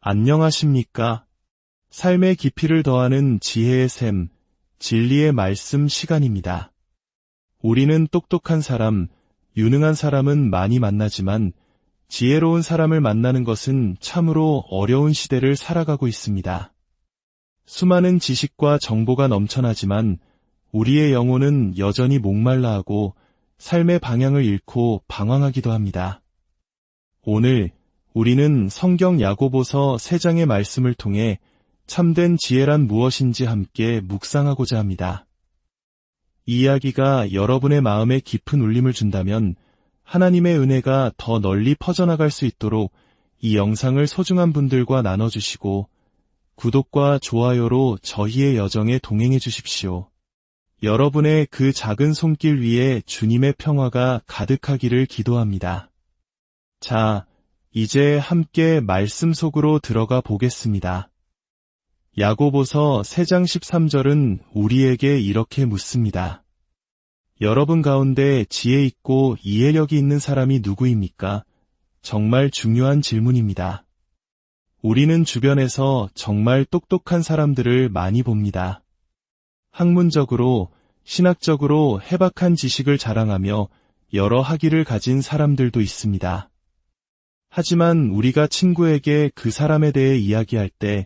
안녕하십니까? 삶의 깊이를 더하는 지혜의 샘, 진리의 말씀 시간입니다. 우리는 똑똑한 사람, 유능한 사람은 많이 만나지만 지혜로운 사람을 만나는 것은 참으로 어려운 시대를 살아가고 있습니다. 수많은 지식과 정보가 넘쳐나지만 우리의 영혼은 여전히 목말라하고 삶의 방향을 잃고 방황하기도 합니다. 오늘 우리는 성경 야고보서 3장의 말씀을 통해 참된 지혜란 무엇인지 함께 묵상하고자 합니다. 이 이야기가 여러분의 마음에 깊은 울림을 준다면 하나님의 은혜가 더 널리 퍼져나갈 수 있도록 이 영상을 소중한 분들과 나눠주시고 구독과 좋아요로 저희의 여정에 동행해 주십시오. 여러분의 그 작은 손길 위에 주님의 평화가 가득하기를 기도합니다. 자, 이제 함께 말씀 속으로 들어가 보겠습니다. 야고보서 3장 13절은 우리에게 이렇게 묻습니다. 여러분 가운데 지혜 있고 이해력이 있는 사람이 누구입니까? 정말 중요한 질문입니다. 우리는 주변에서 정말 똑똑한 사람들을 많이 봅니다. 학문적으로, 신학적으로 해박한 지식을 자랑하며 여러 학위를 가진 사람들도 있습니다. 하지만 우리가 친구에게 그 사람에 대해 이야기할 때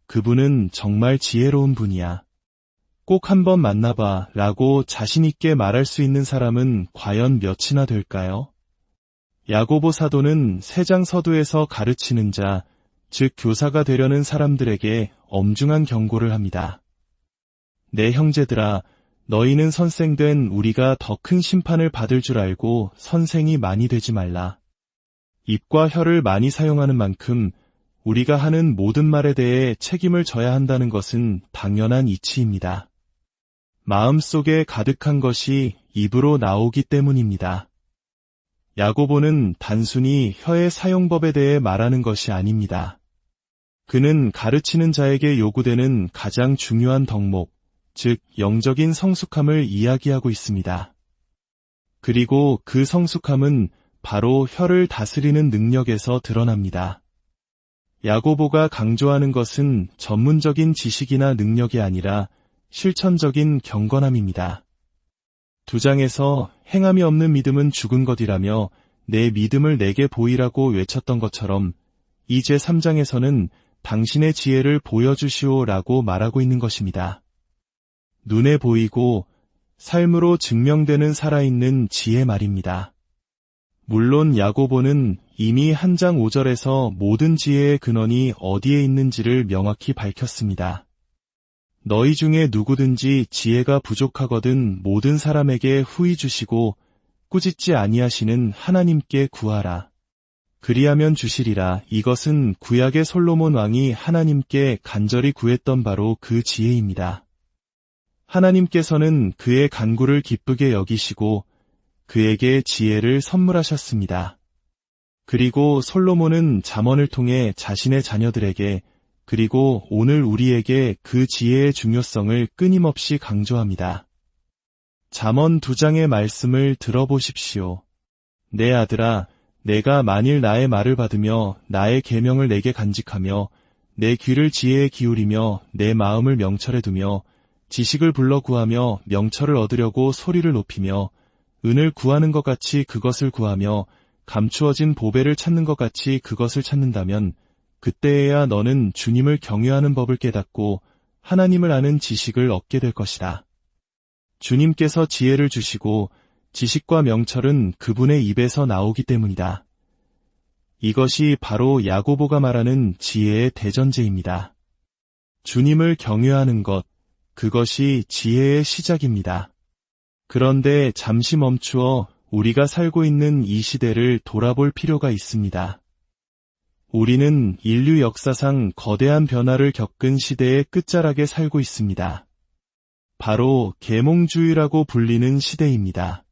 그분은 정말 지혜로운 분이야. 꼭 한번 만나봐 라고 자신있게 말할 수 있는 사람은 과연 몇이나 될까요? 야고보 사도는 3장 서두에서 가르치는 자, 즉 교사가 되려는 사람들에게 엄중한 경고를 합니다. 내 형제들아, 너희는 선생된 우리가 더 큰 심판을 받을 줄 알고 선생이 많이 되지 말라. 입과 혀를 많이 사용하는 만큼 우리가 하는 모든 말에 대해 책임을 져야 한다는 것은 당연한 이치입니다. 마음속에 가득한 것이 입으로 나오기 때문입니다. 야고보는 단순히 혀의 사용법에 대해 말하는 것이 아닙니다. 그는 가르치는 자에게 요구되는 가장 중요한 덕목, 즉 영적인 성숙함을 이야기하고 있습니다. 그리고 그 성숙함은 바로 혀를 다스리는 능력에서 드러납니다. 야고보가 강조하는 것은 전문적인 지식이나 능력이 아니라 실천적인 경건함입니다. 2장에서 행함이 없는 믿음은 죽은 것이라며 내 믿음을 내게 보이라고 외쳤던 것처럼 이제 3장에서는 당신의 지혜를 보여주시오라고 말하고 있는 것입니다. 눈에 보이고 삶으로 증명되는 살아있는 지혜 말입니다. 물론 야고보는 이미 1장 5절에서 모든 지혜의 근원이 어디에 있는지를 명확히 밝혔습니다. 너희 중에 누구든지 지혜가 부족하거든 모든 사람에게 후히 주시고 꾸짖지 아니하시는 하나님께 구하라. 그리하면 주시리라. 이것은 구약의 솔로몬 왕이 하나님께 간절히 구했던 바로 그 지혜입니다. 하나님께서는 그의 간구를 기쁘게 여기시고 그에게 지혜를 선물하셨습니다. 그리고 솔로몬은 잠언을 통해 자신의 자녀들에게 그리고 오늘 우리에게 그 지혜의 중요성을 끊임없이 강조합니다. 잠언 2장의 말씀을 들어보십시오. 내 아들아, 내가 만일 나의 말을 받으며 나의 계명을 내게 간직하며 내 귀를 지혜에 기울이며 내 마음을 명철에 두며 지식을 불러 구하며 명철을 얻으려고 소리를 높이며 은을 구하는 것 같이 그것을 구하며 감추어진 보배를 찾는 것 같이 그것을 찾는다면 그때에야 너는 주님을 경외하는 법을 깨닫고 하나님을 아는 지식을 얻게 될 것이다. 주님께서 지혜를 주시고 지식과 명철은 그분의 입에서 나오기 때문이다. 이것이 바로 야고보가 말하는 지혜의 대전제입니다. 주님을 경외하는 것, 그것이 지혜의 시작입니다. 그런데 잠시 멈추어 우리가 살고 있는 이 시대를 돌아볼 필요가 있습니다. 우리는 인류 역사상 거대한 변화를 겪은 시대의 끝자락에 살고 있습니다. 바로 계몽주의라고 불리는 시대입니다.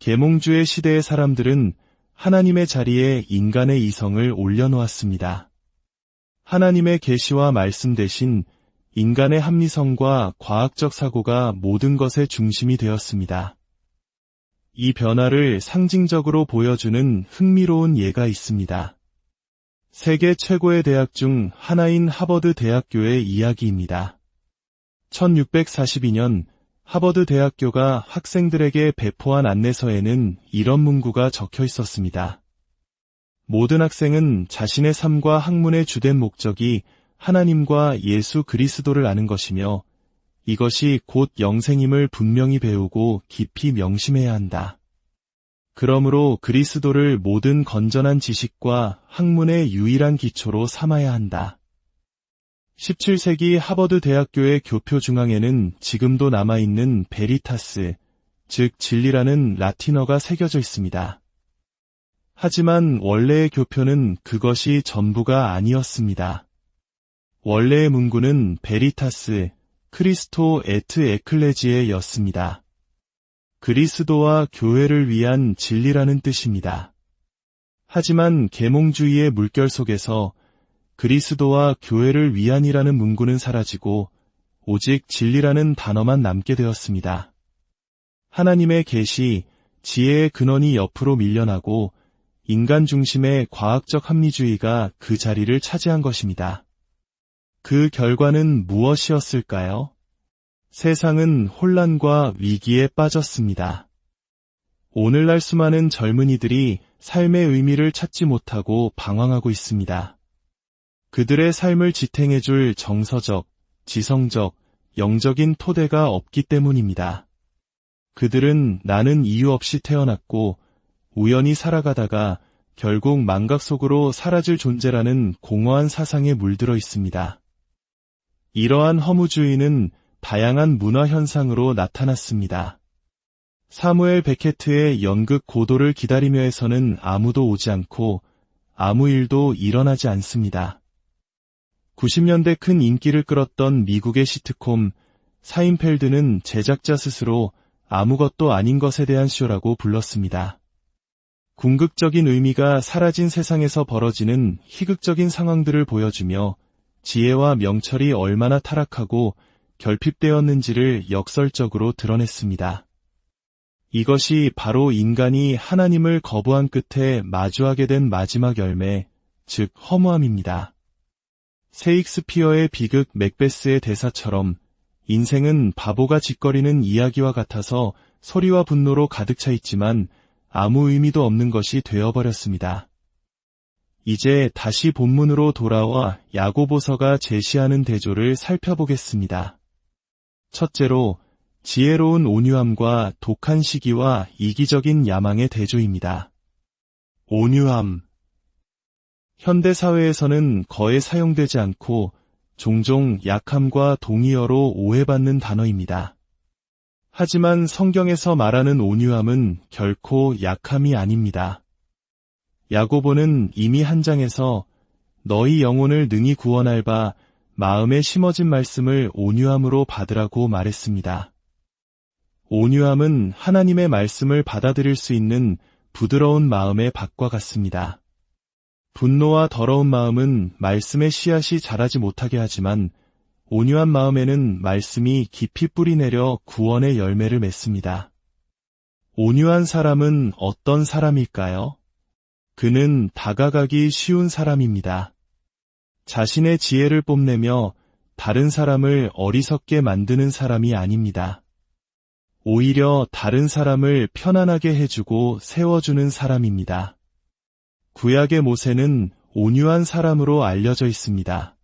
계몽주의 시대의 사람들은 하나님의 자리에 인간의 이성을 올려놓았습니다. 하나님의 계시와 말씀 대신 인간의 합리성과 과학적 사고가 모든 것의 중심이 되었습니다. 이 변화를 상징적으로 보여주는 흥미로운 예가 있습니다. 세계 최고의 대학 중 하나인 하버드 대학교의 이야기입니다. 1642년 하버드 대학교가 학생들에게 배포한 안내서에는 이런 문구가 적혀 있었습니다. 모든 학생은 자신의 삶과 학문의 주된 목적이 하나님과 예수 그리스도를 아는 것이며 이것이 곧 영생임을 분명히 배우고 깊이 명심해야 한다. 그러므로 그리스도를 모든 건전한 지식과 학문의 유일한 기초로 삼아야 한다. 17세기 하버드 대학교의 교표 중앙에는 지금도 남아있는 베리타스, 즉 진리라는 라틴어가 새겨져 있습니다. 하지만 원래의 교표는 그것이 전부가 아니었습니다. 원래의 문구는 베리타스, 크리스토 에트 에클레지에였습니다. 그리스도와 교회를 위한 진리라는 뜻입니다. 하지만 계몽주의의 물결 속에서 그리스도와 교회를 위한이라는 문구는 사라지고 오직 진리라는 단어만 남게 되었습니다. 하나님의 계시, 지혜의 근원이 옆으로 밀려나고 인간 중심의 과학적 합리주의가 그 자리를 차지한 것입니다. 그 결과는 무엇이었을까요? 세상은 혼란과 위기에 빠졌습니다. 오늘날 수많은 젊은이들이 삶의 의미를 찾지 못하고 방황하고 있습니다. 그들의 삶을 지탱해줄 정서적, 지성적, 영적인 토대가 없기 때문입니다. 그들은 나는 이유 없이 태어났고 우연히 살아가다가 결국 망각 속으로 사라질 존재라는 공허한 사상에 물들어 있습니다. 이러한 허무주의는 다양한 문화 현상으로 나타났습니다. 사무엘 베케트의 연극 고도를 기다리며에서는 아무도 오지 않고 아무 일도 일어나지 않습니다. 90년대 큰 인기를 끌었던 미국의 시트콤 사인펠드는 제작자 스스로 아무것도 아닌 것에 대한 쇼라고 불렀습니다. 궁극적인 의미가 사라진 세상에서 벌어지는 희극적인 상황들을 보여주며 지혜와 명철이 얼마나 타락하고 결핍되었는지를 역설적으로 드러냈습니다. 이것이 바로 인간이 하나님을 거부한 끝에 마주하게 된 마지막 열매, 즉 허무함입니다. 셰익스피어의 비극 맥베스의 대사처럼 인생은 바보가 짓거리는 이야기와 같아서 소리와 분노로 가득 차 있지만 아무 의미도 없는 것이 되어버렸습니다. 이제 다시 본문으로 돌아와 야고보서가 제시하는 대조를 살펴보겠습니다. 첫째로 지혜로운 온유함과 독한 시기와 이기적인 야망의 대조입니다. 온유함. 현대사회에서는 거의 사용되지 않고 종종 약함과 동의어로 오해받는 단어입니다. 하지만 성경에서 말하는 온유함은 결코 약함이 아닙니다. 야고보는 이미 한 장에서 너희 영혼을 능히 구원할 바 마음에 심어진 말씀을 온유함으로 받으라고 말했습니다. 온유함은 하나님의 말씀을 받아들일 수 있는 부드러운 마음의 밭과 같습니다. 분노와 더러운 마음은 말씀의 씨앗이 자라지 못하게 하지만 온유한 마음에는 말씀이 깊이 뿌리내려 구원의 열매를 맺습니다. 온유한 사람은 어떤 사람일까요? 그는 다가가기 쉬운 사람입니다. 자신의 지혜를 뽐내며 다른 사람을 어리석게 만드는 사람이 아닙니다. 오히려 다른 사람을 편안하게 해주고 세워주는 사람입니다. 구약의 모세는 온유한 사람으로 알려져 있습니다.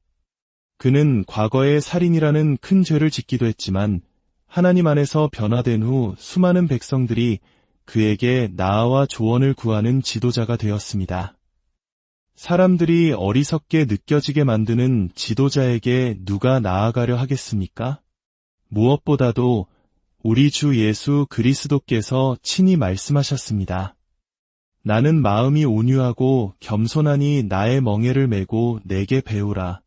그는 과거에 살인이라는 큰 죄를 짓기도 했지만 하나님 안에서 변화된 후 수많은 백성들이 그에게 나아와 조언을 구하는 지도자가 되었습니다. 사람들이 어리석게 느껴지게 만드는 지도자에게 누가 나아가려 하겠습니까? 무엇보다도 우리 주 예수 그리스도께서 친히 말씀하셨습니다. 나는 마음이 온유하고 겸손하니 나의 멍에를 메고 내게 배우라.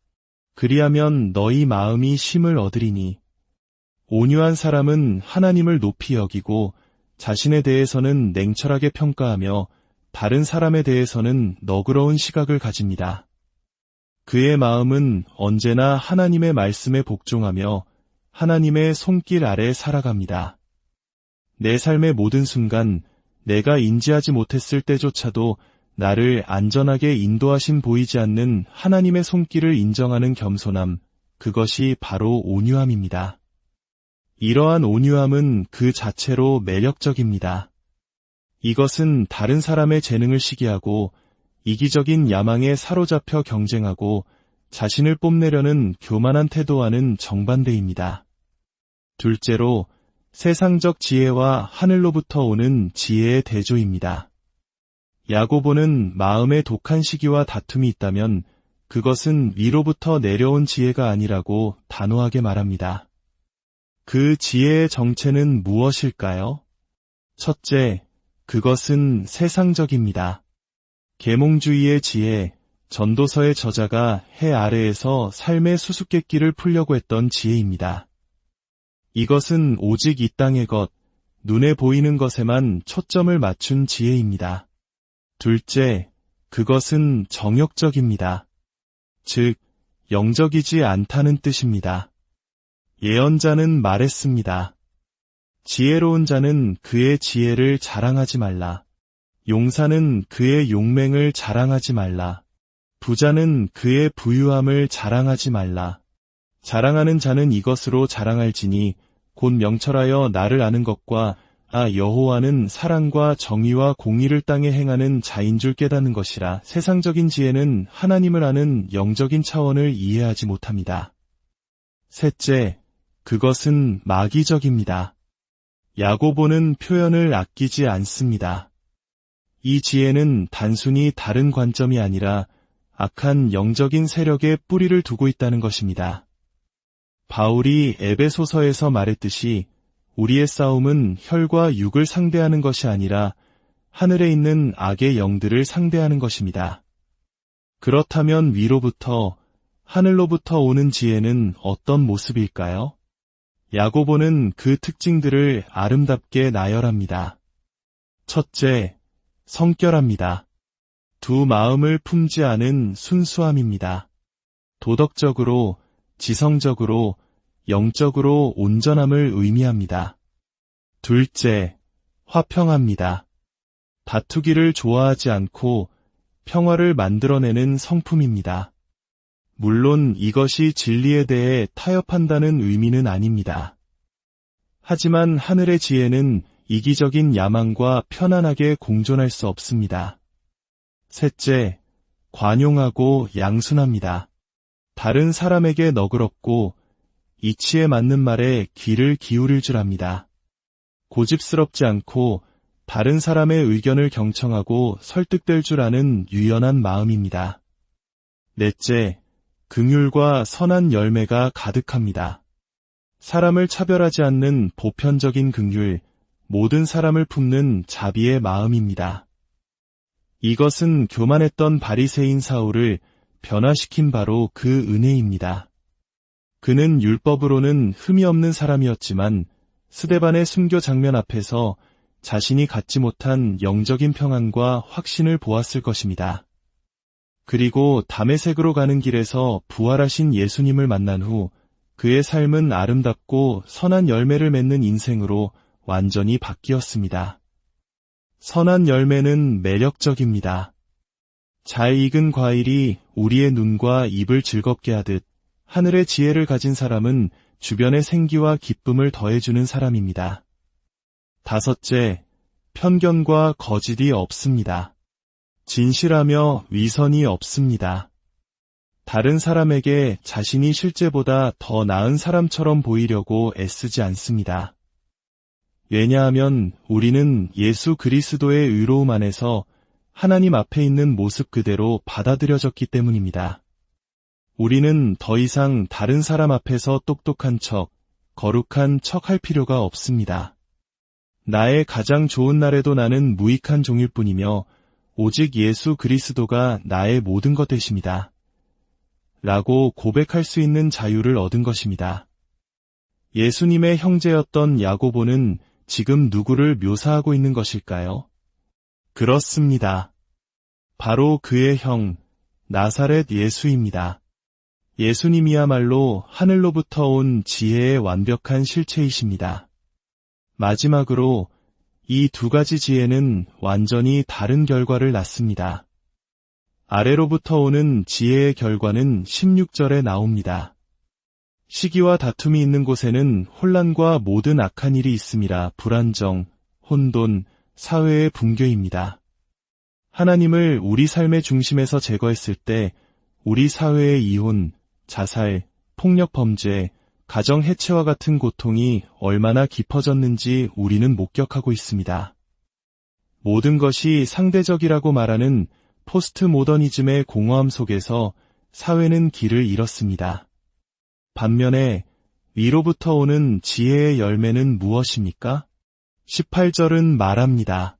그리하면 너희 마음이 쉼을 얻으리니. 온유한 사람은 하나님을 높이 여기고 자신에 대해서는 냉철하게 평가하며 다른 사람에 대해서는 너그러운 시각을 가집니다. 그의 마음은 언제나 하나님의 말씀에 복종하며 하나님의 손길 아래 살아갑니다. 내 삶의 모든 순간 내가 인지하지 못했을 때조차도 나를 안전하게 인도하신 보이지 않는 하나님의 손길을 인정하는 겸손함, 그것이 바로 온유함입니다. 이러한 온유함은 그 자체로 매력적입니다. 이것은 다른 사람의 재능을 시기하고 이기적인 야망에 사로잡혀 경쟁하고 자신을 뽐내려는 교만한 태도와는 정반대입니다. 둘째로, 세상적 지혜와 하늘로부터 오는 지혜의 대조입니다. 야고보는 마음에 독한 시기와 다툼이 있다면 그것은 위로부터 내려온 지혜가 아니라고 단호하게 말합니다. 그 지혜의 정체는 무엇일까요? 첫째, 그것은 세상적입니다. 계몽주의의 지혜, 전도서의 저자가 해 아래에서 삶의 수수께끼를 풀려고 했던 지혜입니다. 이것은 오직 이 땅의 것, 눈에 보이는 것에만 초점을 맞춘 지혜입니다. 둘째, 그것은 정욕적입니다. 즉, 영적이지 않다는 뜻입니다. 예언자는 말했습니다. 지혜로운 자는 그의 지혜를 자랑하지 말라. 용사는 그의 용맹을 자랑하지 말라. 부자는 그의 부유함을 자랑하지 말라. 자랑하는 자는 이것으로 자랑할지니 곧 명철하여 나를 아는 것과 여호와는 사랑과 정의와 공의를 땅에 행하는 자인 줄 깨닫는 것이라. 세상적인 지혜는 하나님을 아는 영적인 차원을 이해하지 못합니다. 셋째, 그것은 마귀적입니다. 야고보는 표현을 아끼지 않습니다. 이 지혜는 단순히 다른 관점이 아니라 악한 영적인 세력에 뿌리를 두고 있다는 것입니다. 바울이 에베소서에서 말했듯이 우리의 싸움은 혈과 육을 상대하는 것이 아니라 하늘에 있는 악의 영들을 상대하는 것입니다. 그렇다면 위로부터, 하늘로부터 오는 지혜는 어떤 모습일까요? 야고보는 그 특징들을 아름답게 나열합니다. 첫째, 성결합니다. 두 마음을 품지 않은 순수함입니다. 도덕적으로, 지성적으로, 영적으로 온전함을 의미합니다. 둘째, 화평합니다. 다투기를 좋아하지 않고 평화를 만들어내는 성품입니다. 물론 이것이 진리에 대해 타협한다는 의미는 아닙니다. 하지만 하늘의 지혜는 이기적인 야망과 편안하게 공존할 수 없습니다. 셋째, 관용하고 양순합니다. 다른 사람에게 너그럽고 이치에 맞는 말에 귀를 기울일 줄 압니다. 고집스럽지 않고 다른 사람의 의견을 경청하고 설득될 줄 아는 유연한 마음입니다. 넷째, 긍휼과 선한 열매가 가득합니다. 사람을 차별하지 않는 보편적인 긍휼, 모든 사람을 품는 자비의 마음입니다. 이것은 교만했던 바리새인 사울을 변화시킨 바로 그 은혜입니다. 그는 율법으로는 흠이 없는 사람이었지만 스데반의 순교 장면 앞에서 자신이 갖지 못한 영적인 평안과 확신을 보았을 것입니다. 그리고 다메섹으로 가는 길에서 부활하신 예수님을 만난 후 그의 삶은 아름답고 선한 열매를 맺는 인생으로 완전히 바뀌었습니다. 선한 열매는 매력적입니다. 잘 익은 과일이 우리의 눈과 입을 즐겁게 하듯 하늘의 지혜를 가진 사람은 주변의 생기와 기쁨을 더해주는 사람입니다. 다섯째, 편견과 거짓이 없습니다. 진실하며 위선이 없습니다. 다른 사람에게 자신이 실제보다 더 나은 사람처럼 보이려고 애쓰지 않습니다. 왜냐하면 우리는 예수 그리스도의 의로움 안에서 하나님 앞에 있는 모습 그대로 받아들여졌기 때문입니다. 우리는 더 이상 다른 사람 앞에서 똑똑한 척, 거룩한 척 할 필요가 없습니다. 나의 가장 좋은 날에도 나는 무익한 종일 뿐이며 오직 예수 그리스도가 나의 모든 것 되십니다. 라고 고백할 수 있는 자유를 얻은 것입니다. 예수님의 형제였던 야고보는 지금 누구를 묘사하고 있는 것일까요? 그렇습니다. 바로 그의 형, 나사렛 예수입니다. 예수님이야말로 하늘로부터 온 지혜의 완벽한 실체이십니다. 마지막으로 이 두 가지 지혜는 완전히 다른 결과를 낳습니다. 아래로부터 오는 지혜의 결과는 16절에 나옵니다. 시기와 다툼이 있는 곳에는 혼란과 모든 악한 일이 있음이라. 불안정, 혼돈, 사회의 붕괴입니다. 하나님을 우리 삶의 중심에서 제거했을 때 우리 사회의 이혼, 자살, 폭력 범죄, 가정 해체와 같은 고통이 얼마나 깊어졌는지 우리는 목격하고 있습니다. 모든 것이 상대적이라고 말하는 포스트 모더니즘의 공허함 속에서 사회는 길을 잃었습니다. 반면에 위로부터 오는 지혜의 열매는 무엇입니까? 18절은 말합니다.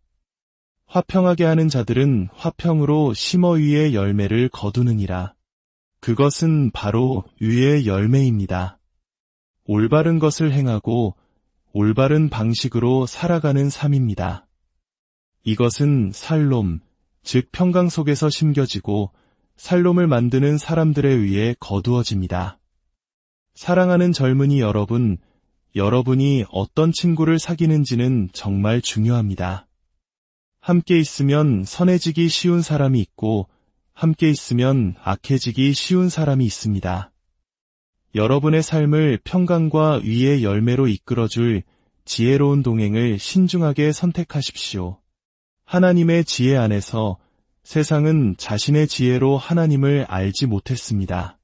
화평하게 하는 자들은 화평으로 심어 위의 열매를 거두느니라. 그것은 바로 위의 열매입니다. 올바른 것을 행하고 올바른 방식으로 살아가는 삶입니다. 이것은 살롬, 즉 평강 속에서 심겨지고 살롬을 만드는 사람들에 의해 거두어집니다. 사랑하는 젊은이 여러분, 여러분이 어떤 친구를 사귀는지는 정말 중요합니다. 함께 있으면 선해지기 쉬운 사람이 있고 함께 있으면 악해지기 쉬운 사람이 있습니다. 여러분의 삶을 평강과 위의 열매로 이끌어줄 지혜로운 동행을 신중하게 선택하십시오. 하나님의 지혜 안에서 세상은 자신의 지혜로 하나님을 알지 못했습니다.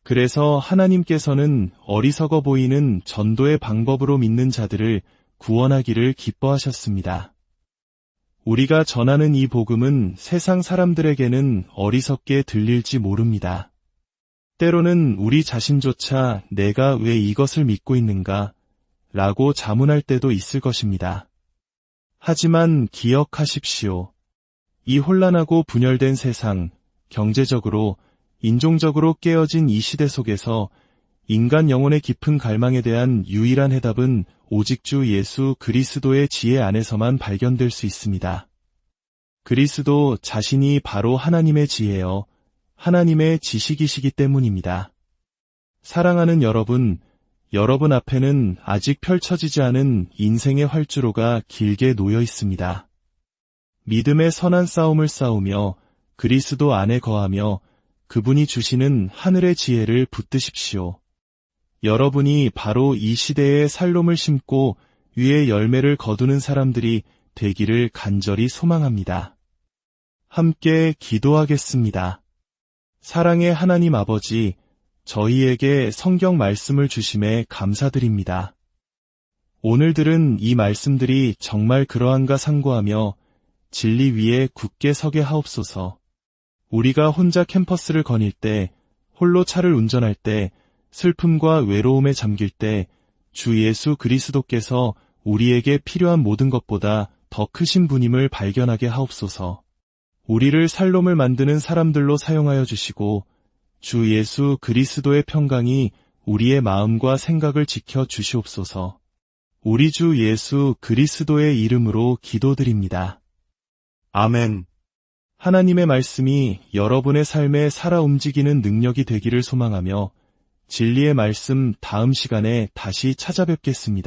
그래서 하나님께서는 어리석어 보이는 전도의 방법으로 믿는 자들을 구원하기를 기뻐하셨습니다. 우리가 전하는 이 복음은 세상 사람들에게는 어리석게 들릴지 모릅니다. 때로는 우리 자신조차 내가 왜 이것을 믿고 있는가? 라고 자문할 때도 있을 것입니다. 하지만 기억하십시오. 이 혼란하고 분열된 세상, 경제적으로, 인종적으로 깨어진 이 시대 속에서 인간 영혼의 깊은 갈망에 대한 유일한 해답은 오직 주 예수 그리스도의 지혜 안에서만 발견될 수 있습니다. 그리스도 자신이 바로 하나님의 지혜여 하나님의 지식이시기 때문입니다. 사랑하는 여러분, 여러분 앞에는 아직 펼쳐지지 않은 인생의 활주로가 길게 놓여 있습니다. 믿음의 선한 싸움을 싸우며 그리스도 안에 거하며 그분이 주시는 하늘의 지혜를 붙드십시오. 여러분이 바로 이 시대에 살롬을 심고 위의 열매를 거두는 사람들이 되기를 간절히 소망합니다. 함께 기도하겠습니다. 사랑의 하나님 아버지, 저희에게 성경 말씀을 주심에 감사드립니다. 오늘 들은 이 말씀들이 정말 그러한가 상고하며 진리 위에 굳게 서게 하옵소서. 우리가 혼자 캠퍼스를 거닐 때, 홀로 차를 운전할 때, 슬픔과 외로움에 잠길 때 주 예수 그리스도께서 우리에게 필요한 모든 것보다 더 크신 분임을 발견하게 하옵소서. 우리를 살롬을 만드는 사람들로 사용하여 주시고 주 예수 그리스도의 평강이 우리의 마음과 생각을 지켜 주시옵소서. 우리 주 예수 그리스도의 이름으로 기도드립니다. 아멘. 하나님의 말씀이 여러분의 삶에 살아 움직이는 능력이 되기를 소망하며 진리의 말씀 다음 시간에 다시 찾아뵙겠습니다.